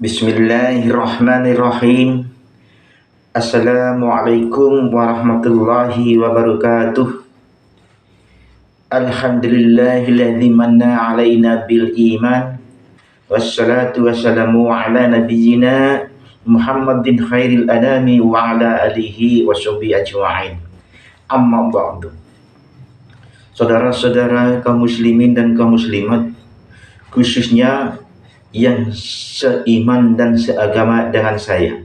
Bismillahirrahmanirrahim. Assalamualaikum warahmatullahi wabarakatuh. Alhamdulillahilladzi manna alaina bil iman. Wassalatu wassalamu ala nabiyyina Muhammadin khairil anami wa ala alihi washabihi ajma'in. Amma ba'du. Saudara-saudara kaum muslimin dan kaum muslimat, khususnya yang seiman dan seagama dengan saya.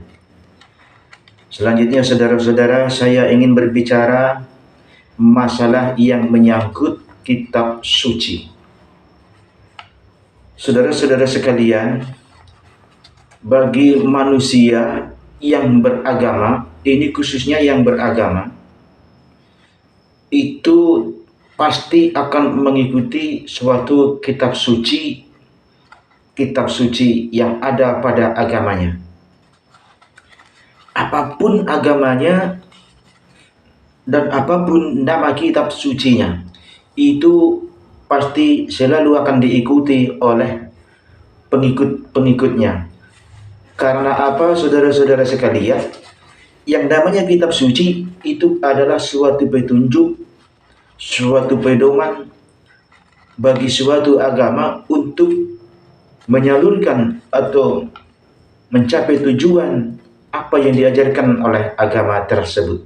Selanjutnya saudara-saudara, saya ingin berbicara masalah yang menyangkut kitab suci. Saudara-saudara sekalian, bagi manusia yang beragama, ini khususnya yang beragama, itu pasti akan mengikuti suatu kitab suci yang ada pada agamanya. Apapun agamanya dan apapun nama kitab sucinya, itu pasti selalu akan diikuti oleh pengikut-pengikutnya. Karena apa, saudara-saudara sekalian? Yang namanya kitab suci itu adalah suatu petunjuk, suatu pedoman bagi suatu agama untuk menyalurkan atau mencapai tujuan apa yang diajarkan oleh agama tersebut.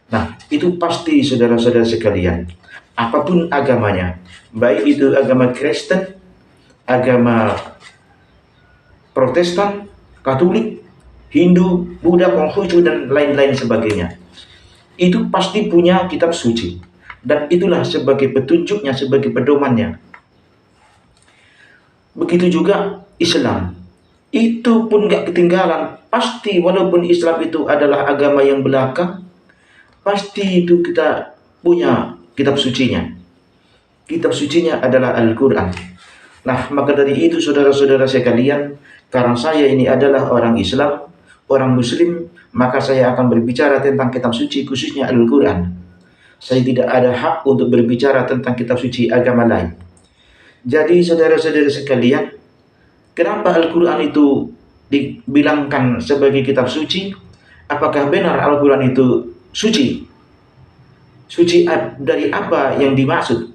Nah, itu pasti saudara-saudara sekalian, apapun agamanya, baik itu agama Kristen, agama Protestan, Katolik, Hindu, Buddha, Konghucu, dan lain-lain sebagainya, itu pasti punya kitab suci, dan itulah sebagai petunjuknya, sebagai pedomannya. Begitu juga Islam, itu pun gak ketinggalan. Pasti walaupun Islam itu adalah agama yang belakang, pasti itu kita punya kitab sucinya. Kitab sucinya adalah Al-Quran. Nah, maka dari itu saudara-saudara sekalian, karena saya ini adalah orang Islam, orang Muslim, maka saya akan berbicara tentang kitab suci, khususnya Al-Quran. Saya tidak ada hak untuk berbicara tentang kitab suci agama lain. Jadi saudara-saudara sekalian, kenapa Al-Quran itu dibilangkan sebagai kitab suci? Apakah benar Al-Quran itu suci? Suci dari apa yang dimaksud?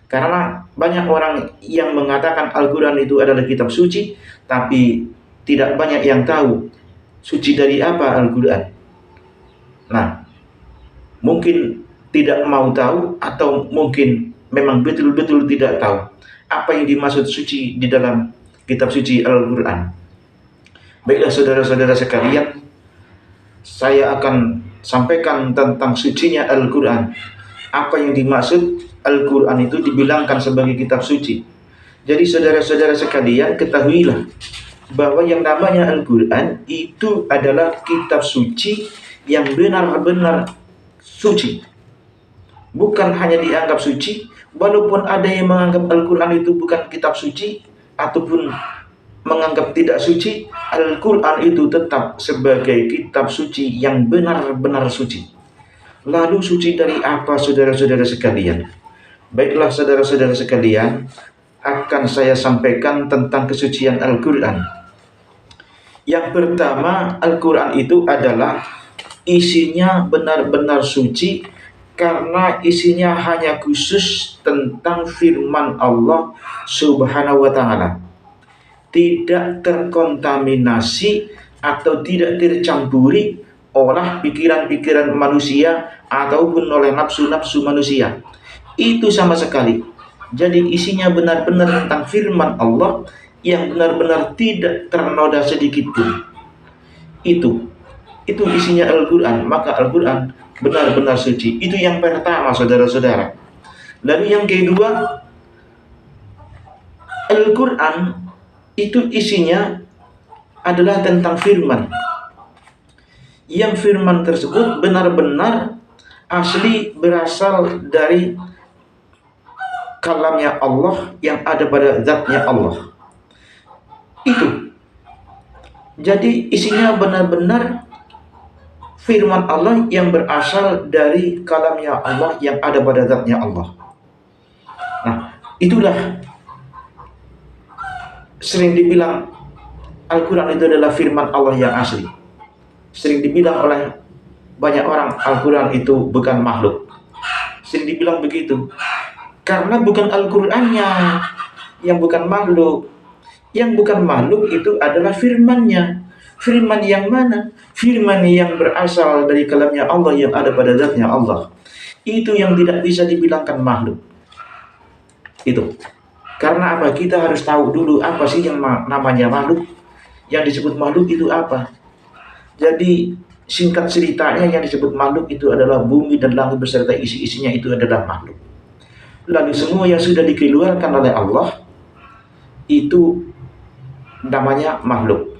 Karena banyak orang yang mengatakan Al-Quran itu adalah kitab suci, tapi tidak banyak yang tahu suci dari apa Al-Quran. Nah, mungkin tidak mau tahu, atau mungkin memang betul-betul tidak tahu apa yang dimaksud suci di dalam kitab suci Al-Quran. Baiklah saudara-saudara sekalian, saya akan sampaikan tentang sucinya Al-Quran. Apa yang dimaksud Al-Quran itu dibilangkan sebagai kitab suci. Jadi saudara-saudara sekalian, ketahuilah bahwa yang namanya Al-Quran itu adalah kitab suci yang benar-benar suci. Bukan hanya dianggap suci, walaupun ada yang menganggap Al-Quran itu bukan kitab suci, ataupun menganggap tidak suci, Al-Quran itu tetap sebagai kitab suci yang benar-benar suci. Lalu suci dari apa saudara-saudara sekalian? Baiklah saudara-saudara sekalian, akan saya sampaikan tentang kesucian Al-Quran. Yang pertama, Al-Quran itu adalah isinya benar-benar suci, karena isinya hanya khusus tentang firman Allah Subhanahu wa ta'ala. Tidak terkontaminasi atau tidak tercampuri oleh pikiran-pikiran manusia ataupun oleh nafsu-nafsu manusia. Itu sama sekali. Jadi isinya benar-benar tentang firman Allah yang benar-benar tidak ternoda sedikit pun. Itu isinya Al-Quran. Maka Al-Quran benar-benar suci. Itu yang pertama saudara-saudara. Lalu yang kedua, Al-Quran itu isinya adalah tentang firman. Yang firman tersebut benar-benar asli berasal dari kalamnya Allah yang ada pada zatnya Allah. Itu. Jadi isinya benar-benar firman Allah yang berasal dari kalamnya Allah yang ada pada zatnya Allah. Nah, itulah sering dibilang Al-Quran itu adalah firman Allah yang asli. Sering dibilang oleh banyak orang Al-Quran itu bukan makhluk. Sering dibilang begitu. Karena bukan Al-Qurannya yang bukan makhluk. Yang bukan makhluk itu adalah firman-Nya. Firman yang mana? Firman yang berasal dari kalamnya Allah, yang ada pada zatnya Allah. Itu yang tidak bisa dibilangkan makhluk. Itu. Karena apa? Kita harus tahu dulu apa sih yang namanya makhluk. Yang disebut makhluk itu apa? Jadi singkat ceritanya, yang disebut makhluk itu adalah bumi dan langit beserta isi-isinya, itu adalah makhluk. Lalu semua yang sudah dikeluarkan oleh Allah itu namanya makhluk.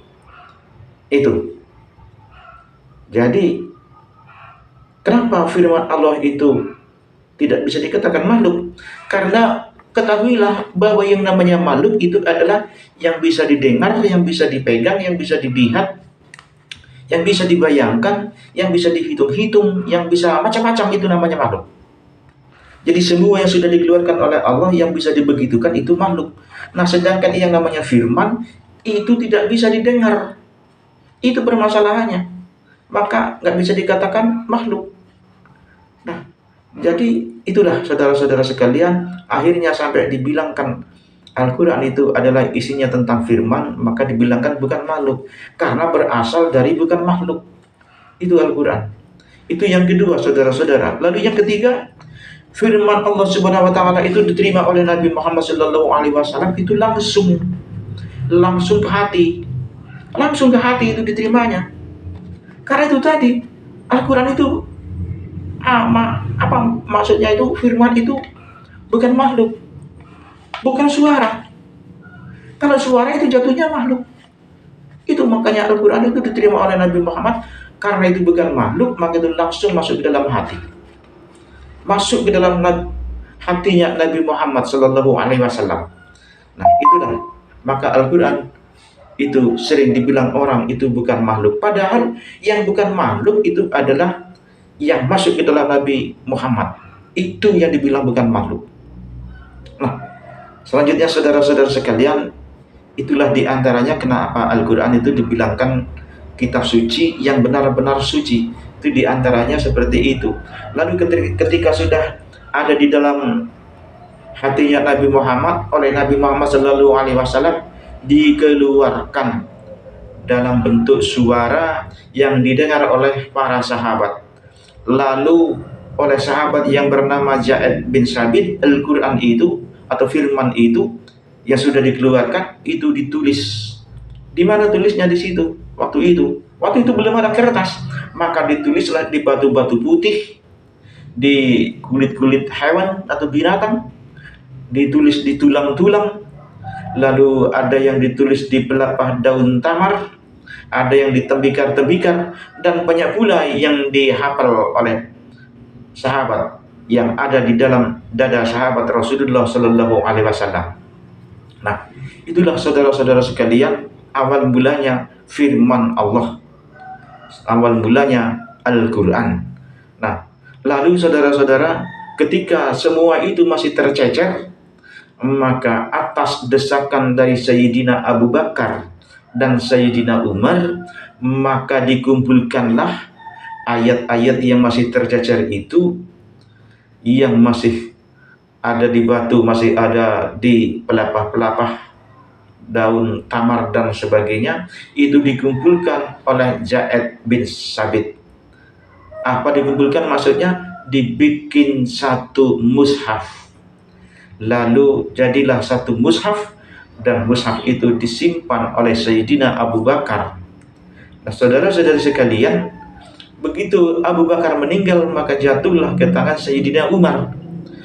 Itu. Jadi kenapa firman Allah itu tidak bisa dikatakan makhluk? Karena ketahuilah bahwa yang namanya makhluk itu adalah yang bisa didengar, yang bisa dipegang, yang bisa dilihat, yang bisa dibayangkan, yang bisa dihitung-hitung, yang bisa macam-macam, itu namanya makhluk. Jadi semua yang sudah dikeluarkan oleh Allah yang bisa dibegitukan itu makhluk. Nah, sedangkan yang namanya firman itu tidak bisa didengar. Itu permasalahannya. Maka nggak bisa dikatakan makhluk. Nah, jadi itulah saudara-saudara sekalian, akhirnya sampai dibilangkan Al-Quran itu adalah isinya tentang firman, maka dibilangkan bukan makhluk. Karena berasal dari bukan makhluk. Itu Al-Quran. Itu yang kedua, saudara-saudara. Lalu yang ketiga, firman Allah Subhanahu wa taala itu diterima oleh Nabi Muhammad SAW itu langsung ke hati. Langsung ke hati itu diterimanya. Karena itu tadi, Al-Quran itu apa maksudnya itu, firman itu bukan makhluk. Bukan suara. Kalau suara itu jatuhnya makhluk. Itu makanya Al-Quran itu diterima oleh Nabi Muhammad. Karena itu bukan makhluk, maka itu langsung masuk ke dalam hati. Masuk ke dalam hatinya Nabi Muhammad SAW. Nah, itulah. Maka Al-Quran itu sering dibilang orang itu bukan makhluk. Padahal yang bukan makhluk itu adalah yang masuk ke dalam Nabi Muhammad. Itu yang dibilang bukan makhluk. Nah, selanjutnya saudara-saudara sekalian, itulah diantaranya kenapa Al-Quran itu dibilangkan kitab suci yang benar-benar suci. Itu diantaranya seperti itu. Lalu ketika sudah ada di dalam hatinya Nabi Muhammad, oleh Nabi Muhammad SAW dikeluarkan dalam bentuk suara yang didengar oleh para sahabat. Lalu oleh sahabat yang bernama Zaid bin Sabit, Al-Quran itu atau firman itu yang sudah dikeluarkan itu ditulis. Di mana tulisnya? Di situ. Waktu itu belum ada kertas, maka ditulislah di batu-batu putih, di kulit-kulit hewan atau binatang, ditulis di tulang-tulang. Lalu ada yang ditulis di pelepah daun tamar, ada yang di tembikar-tembikar, dan banyak pula yang dihafal oleh sahabat yang ada di dalam dada sahabat Rasulullah SAW. Nah, itulah saudara-saudara sekalian, awal mulanya firman Allah, awal mulanya Al-Quran. Nah, lalu saudara-saudara, ketika semua itu masih tercecer, maka atas desakan dari Sayyidina Abu Bakar dan Sayyidina Umar, maka dikumpulkanlah ayat-ayat yang masih tercecer itu, yang masih ada di batu, masih ada di pelepah-pelepah daun tamar dan sebagainya, itu dikumpulkan oleh Zaid bin Sabit. Apa dikumpulkan? Maksudnya dibikin satu mushaf. Lalu jadilah satu mushaf, dan mushaf itu disimpan oleh Sayyidina Abu Bakar. Nah, saudara-saudara sekalian, begitu Abu Bakar meninggal, maka jatuhlah ke tangan Sayyidina Umar,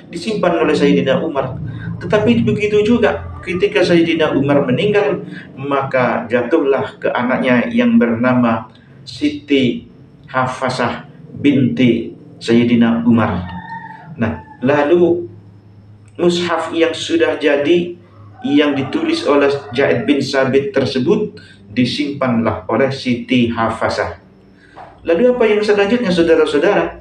disimpan oleh Sayyidina Umar. Tetapi begitu juga ketika Sayyidina Umar meninggal, maka jatuhlah ke anaknya yang bernama Siti Hafsah binti Sayyidina Umar. Nah, lalu mushaf yang sudah jadi, yang ditulis oleh Zaid bin Sabit tersebut, disimpanlah oleh Siti Hafsah. Lalu apa yang selanjutnya, saudara-saudara?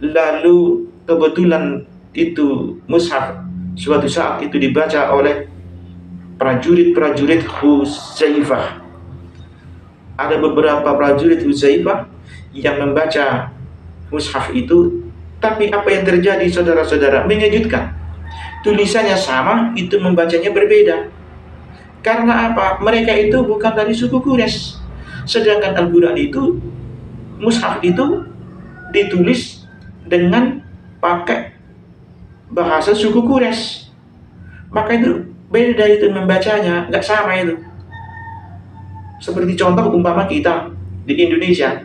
Lalu kebetulan itu mushaf suatu saat itu dibaca oleh prajurit-prajurit Huzaifah. ada beberapa prajurit Hudzaifah yang membaca mushaf itu, tapi apa yang terjadi saudara-saudara? Mengejutkan. Tulisannya sama, itu membacanya berbeda. Karena apa? Mereka itu bukan dari suku Quraisy. Sedangkan Al-Quran itu, mushaf itu ditulis dengan pakai bahasa suku Quraisy. Maka itu beda itu membacanya, nggak sama itu. Seperti contoh umpama kita di Indonesia,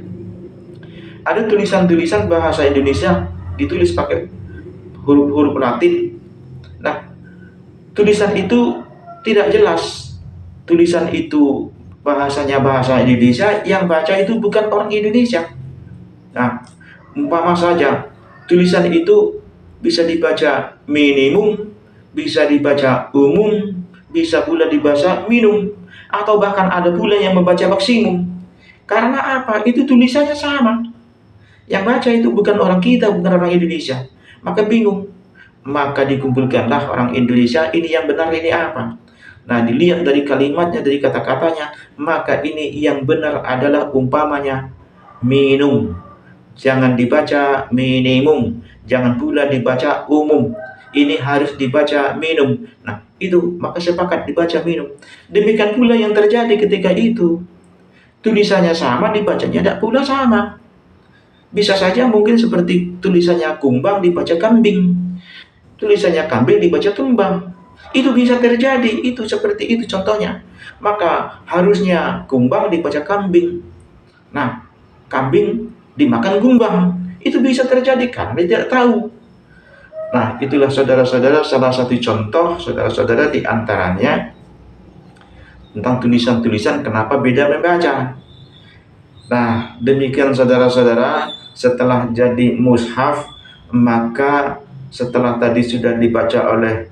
ada tulisan-tulisan bahasa Indonesia ditulis pakai huruf-huruf Latin. Nah, tulisan itu tidak jelas. Tulisan itu bahasanya bahasa Indonesia, yang baca itu bukan orang Indonesia. Nah, umpama saja tulisan itu bisa dibaca minimum, bisa dibaca umum, bisa pula dibaca minum, atau bahkan ada pula yang membaca maksimum. Karena apa? Itu tulisannya sama. Yang baca itu bukan orang kita, bukan orang Indonesia. Maka bingung. Maka dikumpulkanlah orang Indonesia, ini yang benar, ini apa? Nah, dilihat dari kalimatnya, dari kata-katanya, maka ini yang benar adalah umpamanya minum. Jangan dibaca minimum, jangan pula dibaca umum. Ini harus dibaca minum. Nah, itu maka sepakat dibaca minum. Demikian pula yang terjadi ketika itu. Tulisannya sama, dibacanya tidak pula sama. Bisa saja mungkin seperti tulisannya kumbang dibaca kambing, tulisannya kambing dibaca tumbang. Itu bisa terjadi, itu seperti itu contohnya. Maka harusnya kumbang dibaca kambing. Nah, kambing dimakan kumbang. Itu bisa terjadi karena dia tidak tahu. Nah, itulah saudara-saudara salah satu contoh saudara-saudara di antaranya tentang tulisan-tulisan kenapa beda membaca. Nah, demikian saudara-saudara, setelah jadi mushaf, maka setelah tadi sudah dibaca oleh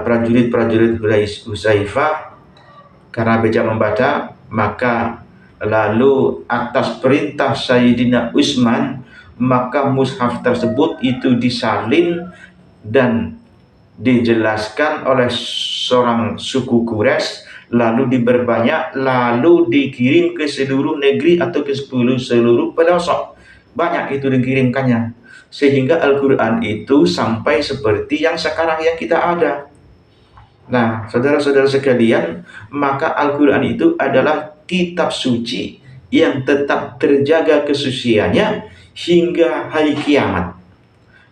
prajurit-prajurit Hudzaifah karena beda membaca, maka lalu atas perintah Sayyidina Utsman, maka mushaf tersebut itu disalin dan dijelaskan oleh seorang suku Quraisy, lalu diperbanyak, lalu dikirim ke seluruh negeri atau ke seluruh pelosok. Banyak itu dikirimkannya, sehingga Al-Quran itu sampai seperti yang sekarang yang kita ada. Nah, saudara-saudara sekalian, maka Al-Quran itu adalah kitab suci yang tetap terjaga kesuciannya hingga hari kiamat.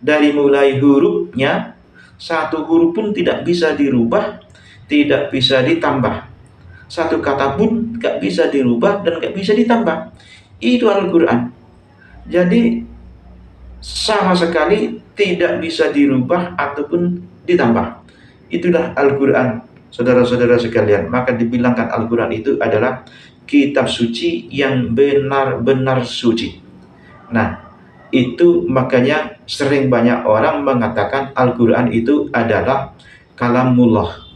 Dari mulai hurufnya, satu huruf pun tidak bisa dirubah, tidak bisa ditambah. Satu kata pun gak bisa dirubah dan gak bisa ditambah. Itu Al-Quran. Jadi sama sekali tidak bisa dirubah ataupun ditambah. Itulah Al-Quran, saudara-saudara sekalian. Maka dibilangkan Al-Quran itu adalah kitab suci yang benar-benar suci. Nah, itu makanya sering banyak orang mengatakan Al-Quran itu adalah kalamullah.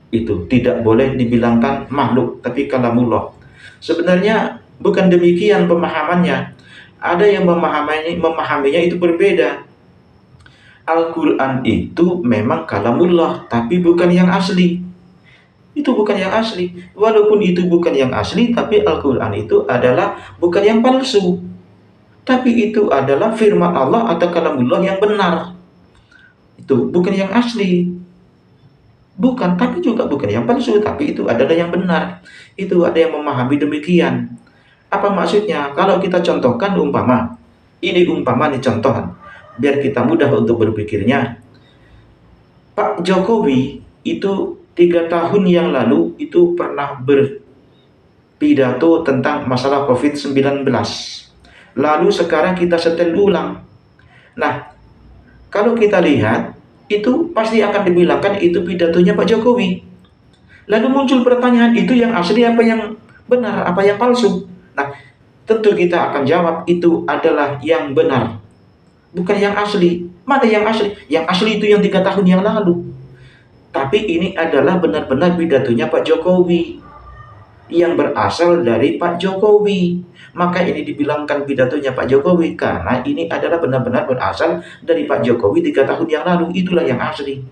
Itu tidak boleh dibilangkan makhluk, tapi kalamullah. Sebenarnya bukan demikian pemahamannya. Ada yang memahaminya itu berbeda. Al-Quran itu memang kalamullah, tapi bukan yang asli. Itu bukan yang asli. Walaupun itu bukan yang asli, tapi Al-Quran itu adalah bukan yang palsu, tapi itu adalah firman Allah atau kalamullah yang benar. Itu bukan yang asli. Bukan, tapi juga bukan yang palsu, tapi itu adalah yang benar. Itu ada yang memahami demikian. Apa maksudnya? Kalau kita contohkan ini contoh, biar kita mudah untuk berpikirnya. Pak Jokowi itu 3 tahun yang lalu itu pernah berpidato tentang masalah COVID-19. Lalu sekarang kita setel ulang. Nah, kalau kita lihat, itu pasti akan dibilangkan itu pidatonya Pak Jokowi. Lalu muncul pertanyaan, itu yang asli apa yang benar, apa yang palsu? Nah, tentu kita akan jawab itu adalah yang benar, bukan yang asli. Mana yang asli? Yang asli itu yang 3 tahun yang lalu. Tapi ini adalah benar-benar pidatonya Pak Jokowi, yang berasal dari Pak Jokowi. Maka ini dibilangkan pidatonya Pak Jokowi karena ini adalah benar-benar berasal dari Pak Jokowi 3 tahun yang lalu. Itulah yang asli.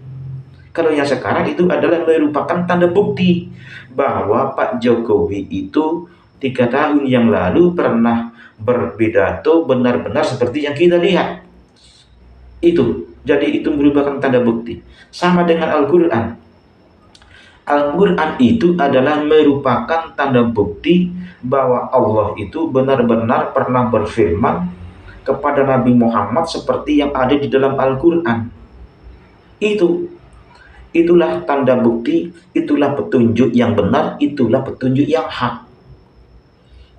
Kalau yang sekarang itu adalah merupakan tanda bukti bahwa Pak Jokowi itu 3 tahun yang lalu pernah berpidato benar-benar seperti yang kita lihat. Itu, jadi itu merupakan tanda bukti. Sama dengan Al-Quran. Al-Quran itu adalah merupakan tanda bukti bahwa Allah itu benar-benar pernah berfirman kepada Nabi Muhammad seperti yang ada di dalam Al-Quran. Itulah tanda bukti, itulah petunjuk yang benar, itulah petunjuk yang hak.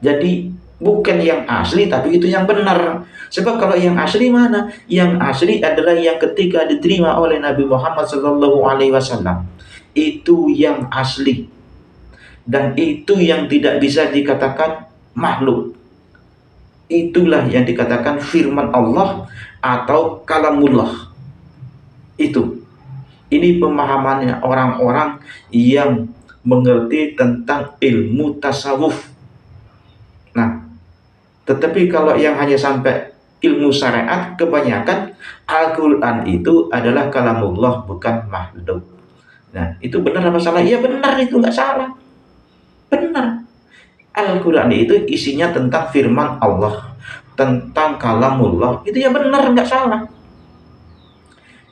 Jadi bukan yang asli, tapi itu yang benar. Sebab kalau yang asli mana? Yang asli adalah yang ketika diterima oleh Nabi Muhammad SAW. Itu yang asli. Dan itu yang tidak bisa dikatakan makhluk. Itulah yang dikatakan firman Allah atau kalamullah. Ini pemahamannya orang-orang yang mengerti tentang ilmu tasawuf. Nah, tetapi kalau yang hanya sampai ilmu syariat, kebanyakan Al-Quran itu adalah kalamullah, bukan makhluk. Nah, itu benar apa salah? Ya benar, itu nggak salah. Benar. Al-Quran itu isinya tentang firman Allah, tentang kalamullah. Itu ya benar, nggak salah.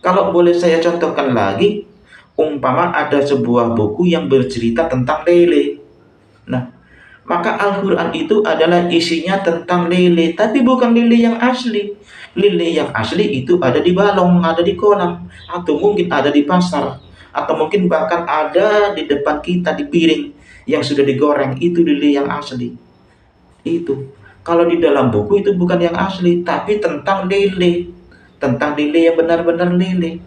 Kalau boleh saya contohkan lagi, umpama ada sebuah buku yang bercerita tentang lele. Nah, maka Al-Quran itu adalah isinya tentang lele, tapi bukan lele yang asli. Lele yang asli itu ada di balong, ada di kolam, atau mungkin ada di pasar, atau mungkin bahkan ada di depan kita di piring yang sudah digoreng. Itu lele yang asli. Itu kalau di dalam buku itu bukan yang asli, tapi tentang lele, tentang lele yang benar-benar lele.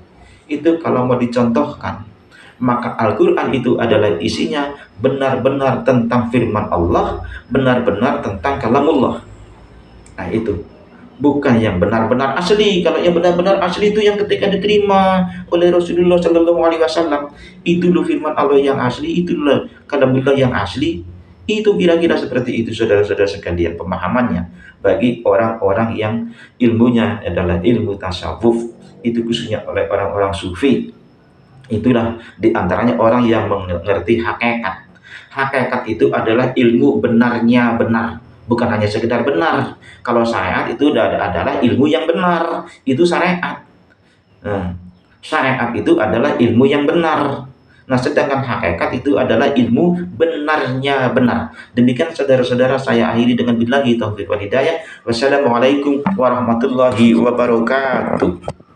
Itu kalau mau dicontohkan, maka Al-Quran itu adalah isinya benar-benar tentang firman Allah, benar-benar tentang kalamullah. Nah, itu bukan yang benar-benar asli. Kalau yang benar-benar asli itu yang ketika diterima oleh Rasulullah SAW, itu loh firman Allah yang asli, itulah kalamullah yang asli. Itu kira-kira seperti itu, saudara-saudara sekalian, pemahamannya bagi orang-orang yang ilmunya adalah ilmu tasawuf. Itu khususnya oleh orang-orang sufi. Itulah diantaranya orang yang mengerti hakikat. Hakikat itu adalah ilmu benarnya benar, bukan hanya sekedar benar. Kalau syariat itu adalah ilmu yang benar, itu syariat. Syariat itu adalah ilmu yang benar. Nah, sedangkan hakikat itu adalah ilmu benarnya benar. Demikian saudara-saudara, saya akhiri dengan billahi taufiq wal hidayah. Wassalamualaikum warahmatullahi wabarakatuh.